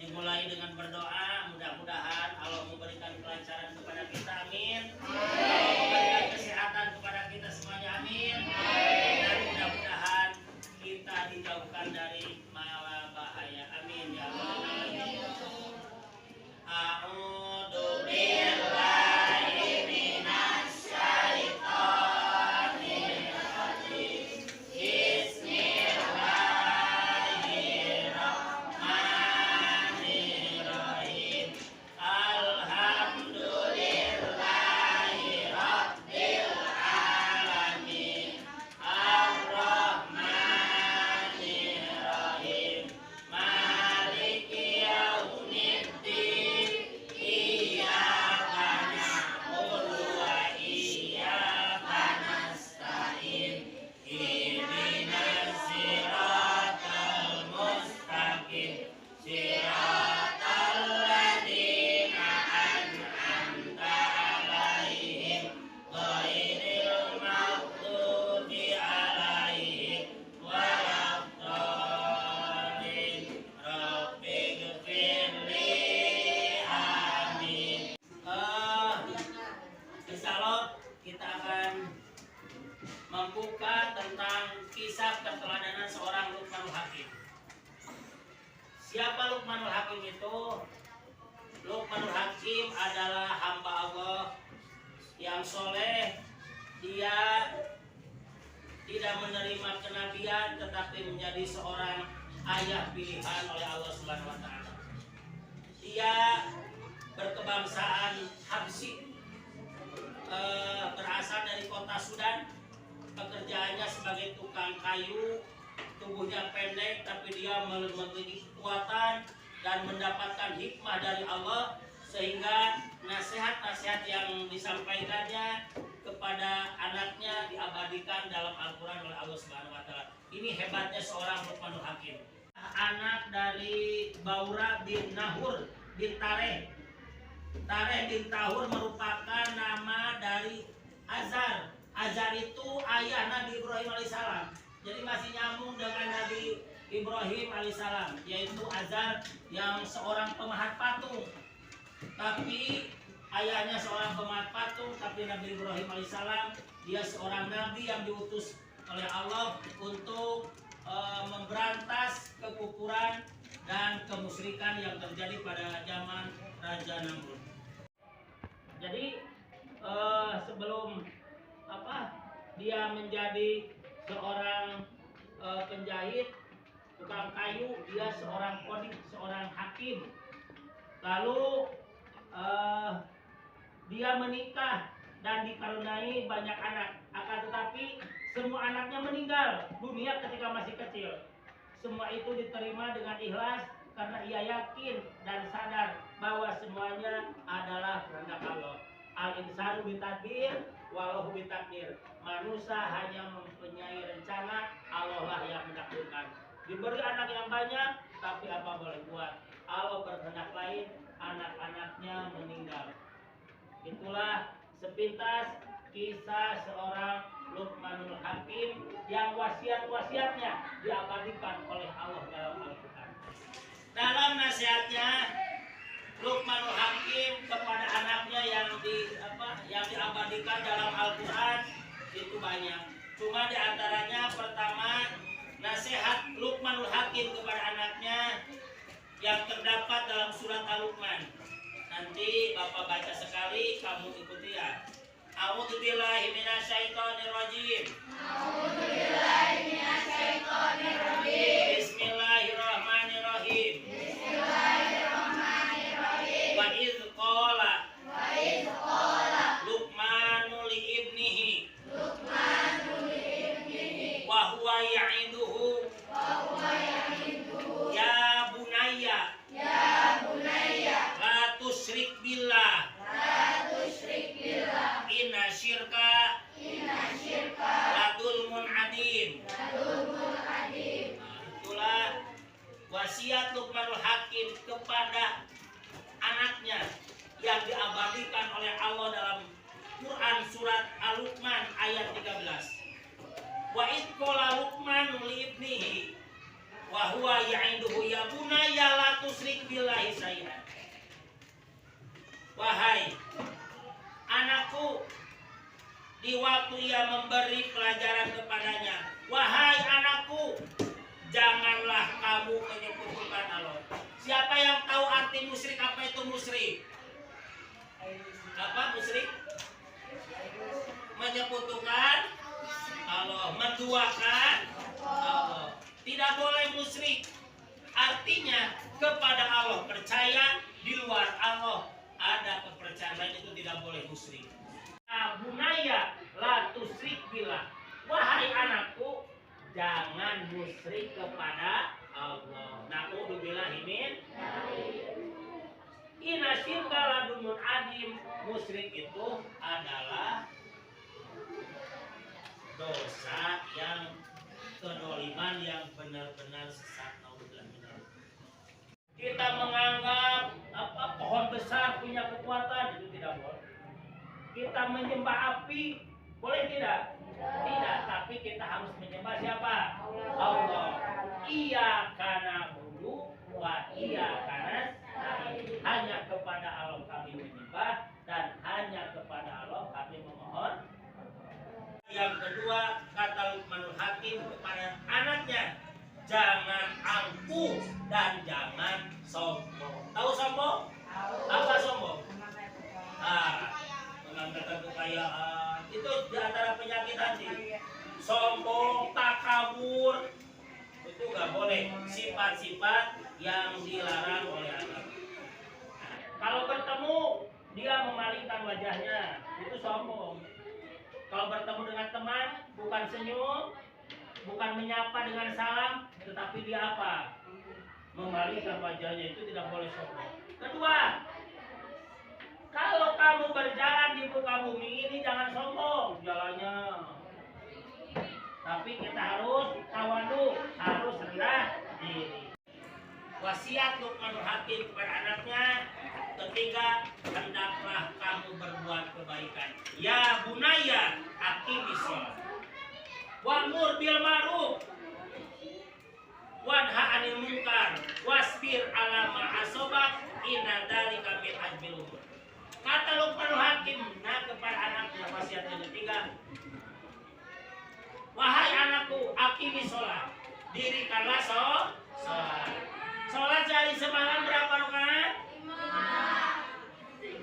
dimulai dengan berdoa, mudah-mudahan Allah memberikan kelancaran kepada kita, amin. Memberikan kesehatan kepada kita semuanya, amin. Dan mudah-mudahan kita dijauhkan dari mala bahaya, amin ya Allah. A'udzu billahi minasy syaithanir rajim. Bismillahirrahmanirrahim. Alhamdulillahi rabbil alamin. Ar-Rahmanir Rahim. Maliki yaumiddin. Iyyaka na'budu wa iyyaka nasta'in. Ihdinas siratal mustaqim. Siratal ladzina an'amta 'alaihim ghairil maghdubi 'alaihim waladdallin. Rabbighfirli, amin. Insyaallah kita akan membuka tentang kisah keteladanan seorang Luqmanul Hakim. Siapa Luqmanul Hakim itu? Luqmanul Hakim adalah hamba Allah yang soleh. Dia tidak menerima kenabian, tetapi menjadi seorang ayah pilihan oleh Allah Subhanahu wa Ta'ala. Dia berkebangsaan Habsyi, berasal dari kota Sudan. Pekerjaannya sebagai tukang kayu. Tubuhnya pendek, tapi dia memiliki kekuatan dan mendapatkan hikmah dari Allah, sehingga nasihat-nasihat yang disampaikannya kepada anaknya diabadikan dalam Al-Quran oleh Allah Subhanahu wa Ta'ala. Ini hebatnya seorang Luqmanul Hakim. Anak dari Baura bin Nahur bin Tareh. Tareh bin Tahur merupakan nama dari Azar. Azar itu ayah Nabi Ibrahim alaihissalam. Jadi masih nyambung dengan Nabi Ibrahim alaihissalam, yaitu Azar yang seorang pemahat patung. Tapi ayahnya seorang pemahat patung, tapi Nabi Ibrahim alaihissalam dia seorang nabi yang diutus oleh Allah untuk memberantas kekufuran dan kemusyrikan yang terjadi pada zaman Raja Namrud. Jadi sebelum dia menjadi seorang penjahit, tukang kayu, dia seorang qadhi, seorang hakim. Lalu dia menikah dan dikaruniai banyak anak. Akan tetapi semua anaknya meninggal dunia ketika masih kecil. Semua itu diterima dengan ikhlas karena ia yakin dan sadar bahwa semuanya adalah kehendak Allah. Al-insanu bitadbir walahu bitakdir. Manusia hanya mempunyai rencana, Allah lah yang menakdirkan. Diberi anak yang banyak, tapi apa boleh buat? Allah berkehendak lain, anak-anaknya meninggal. Itulah sepintas kisah seorang Luqmanul Hakim yang wasiat-wasiatnya diabadikan oleh Allah dalam Al-Quran. Dalam nasihatnya Luqmanul Hakim kepada anaknya yang diabadikan dalam Al-Quran itu banyak. Cuma diantaranya pertama, nasihat Luqmanul Hakim kepada anaknya yang terdapat dalam surat Al-Luqman. Nanti Bapak baca sekali, kamu ikuti ya. A'udzubillahi minasyaitonirrajim. A'udzubillahi minasyaitonirrajim. Bismillahirrahmanirrahim. Bismillahirrahmanirrahim. Wa idz qala Luqmanu li ibnihi wa huwa ya'iduhu ya bunayya la tusyrik billah inna syirka ladulmun adim. Itulah wasiat Luqmanul Hakim kepada anaknya yang diabadikan oleh Allah dalam Quran surat Al-Luqman ayat 13. Wa idh qala Luqmanu li ibnihi wa huwa ya'iduhu ya bunayya la tusyrik billahi syai'an. Wahai anakku, di waktu ia memberi pelajaran kepadanya, wahai anakku, janganlah kamu menyekutukan Allah. Siapa yang tahu arti musyrik? Apa itu musyrik? Apa musyrik? Menyekutukan Allah, menduakan Allah. Tidak boleh musyrik. Artinya kepada Allah percaya, di luar Allah ada kepercayaan lain, itu tidak boleh musyrik. Bunaya la tusyrik billah. Wahai anakku, jangan musyrik kepada Allah. Na'udzubillahi min Inna syirka la dzulmun adzim. Musyrik itu adalah dosa yang kedoliman yang benar-benar sesat. Kita menganggap pohon besar punya kekuatan, itu tidak boleh. Kita menyembah api, boleh tidak? Tidak, tapi kita harus menyembah siapa? Allah. Iya karena bulu, wa iya karena hanya kepada Allah kami menyembah, dan hanya kepada Allah kami memohon. Yang kedua, kata Luqmanul Hakim kepada anaknya, jangan angkuh dan jangan sombong. Tahu sombong? Apa sombong? Mengangkat kekayaan. Itu di antara penyakit hati. Sombong, takabur, itu nggak boleh. Sifat-sifat yang dilarang oleh Allah. Kalau bertemu dia memalingkan wajahnya, itu sombong. Kalau bertemu dengan teman, bukan senyum, bukan menyapa dengan salam, tetapi dia apa? Memalingkan wajahnya, itu tidak boleh sombong. Kedua, kalau kamu berjalan di muka bumi ini jangan sombong jalannya. Tapi kita harus tawadu, harus rendah diri. Wasiat Luqmanul Hakim kepada anaknya. Ketiga, hendaklah kamu berbuat kebaikan. Ya bunaya, aqimis shalah. Wa'mur bil ma'ruf wanha 'anil munkar wasbir 'ala ma asabak inna dzalika min azmil umur. Kata Luqmanul Hakim kepada anaknya, wasiat yang ketiga, wahai anakku, aqimis shalah, dirikanlah sholat. Sholat sehari semalam berapa rakaat?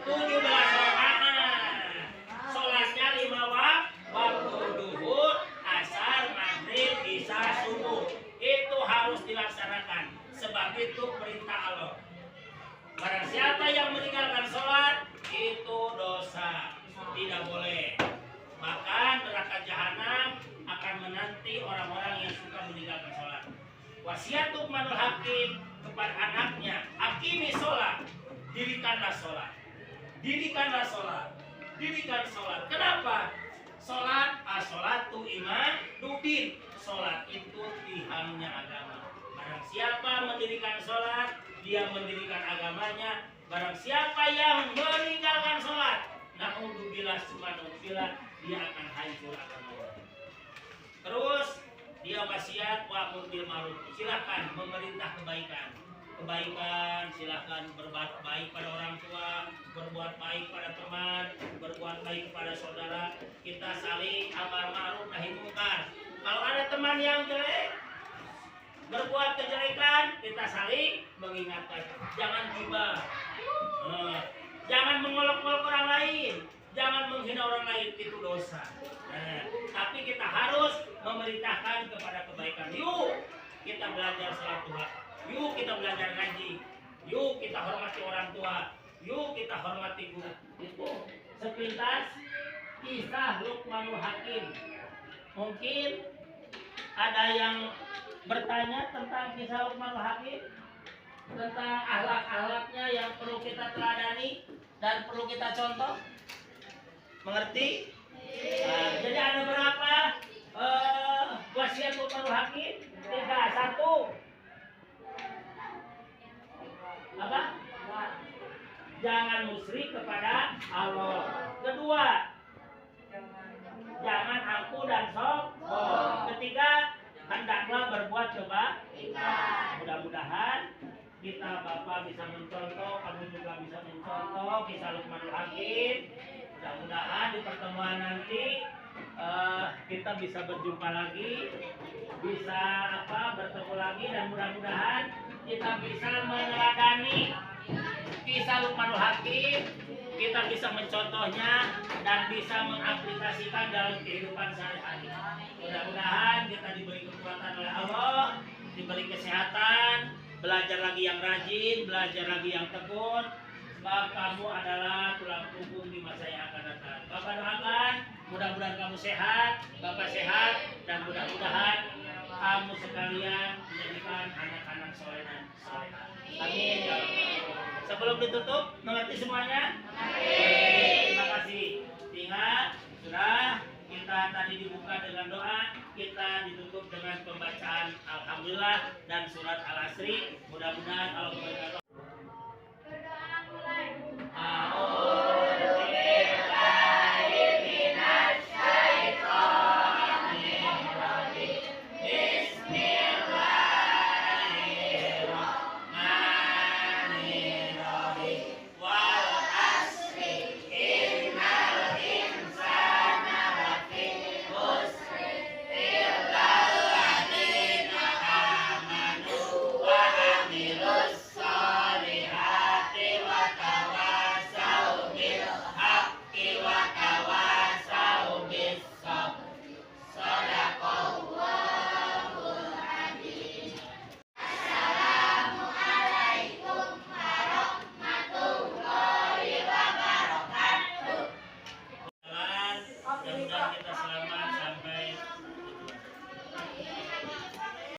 17 rakaat. Sholatnya 5 waktu, duhur, asar, maghrib, isya, subuh. Itu harus dilaksanakan, sebab itu perintah Allah. Barang siapa yang meninggalkan sholat, itu dosa, tidak boleh. Bahkan neraka jahanam akan menanti orang-orang yang suka meninggalkan sholat. Wasiat Luqmanul Hakim kepada anaknya, aqimi sholat, dirikanlah sholat, dirikanlah sholat, dirikan sholat. Kenapa? Sholat, as-sholatu imaduddin. Sholat itu tiangnya agama. Barang siapa mendirikan sholat, dia mendirikan agamanya. Barang siapa yang meninggalkan sholat, na'udzubillah subhanallah, dia akan hancur agamanya. Terus dia wasiat wa'mur bil ma'ruf. Silakan memerintah kebaikan. Kebaikan, silakan berbuat baik pada orang tua, berbuat baik pada teman, berbuat baik kepada saudara. Kita saling amar ma'ruf nahi munkar. Kalau ada teman yang jelek, berbuat kejelekan, kita saling mengingatkan. Jangan gibah, jangan mengolok-olok orang lain, jangan menghina orang lain, itu dosa. Tapi kita harus memerintahkan kepada kebaikan. Yuk kita belajar salat duha, yuk kita belajar ngaji, yuk kita hormati orang tua, yuk kita hormati guru. Itu sepintas kisah Luqmanul Hakim. Mungkin ada yang bertanya tentang kisah Luqmanul Hakim, tentang akhlak-akhlaknya yang perlu kita teladani dan perlu kita contoh. Mengerti? Nah, jadi ada berapa wasiat Luqmanul Hakim? 3. 1. Apa? Jangan musyrik kepada Allah. 2. Jangan angkuh dan sombong. 3. Hendaklah berbuat kebaikan. Mudah-mudahan kita Bapak bisa mencontoh, kamu juga bisa mencontoh kisah Luqmanul Hakim. Mudah-mudahan di pertemuan nanti kita bisa berjumpa lagi, bisa bertemu lagi, dan mudah-mudahan kita bisa meneladani kisah Luqmanul Hakim, kita bisa mencontohnya dan bisa mengaplikasikan dalam kehidupan sehari-hari. Mudah-mudahan kita diberi kekuatan oleh Allah, diberi kesehatan, belajar lagi yang rajin, belajar lagi yang tekun, sebab kamu adalah tulang punggung di masa yang akan datang. Bapak doakan, mudah-mudahan kamu sehat, Bapak sehat, dan mudah-mudahan kamu sekalian menjadikan anak-anak soleh dan solehah. Amin ya Allah. Sebelum ditutup, mengerti semuanya? Terima kasih. Ingat, sudah kita tadi dibuka dengan doa, kita ditutup dengan pembacaan Alhamdulillah dan surat Al-Asri. Mudah-mudahan Allah berkata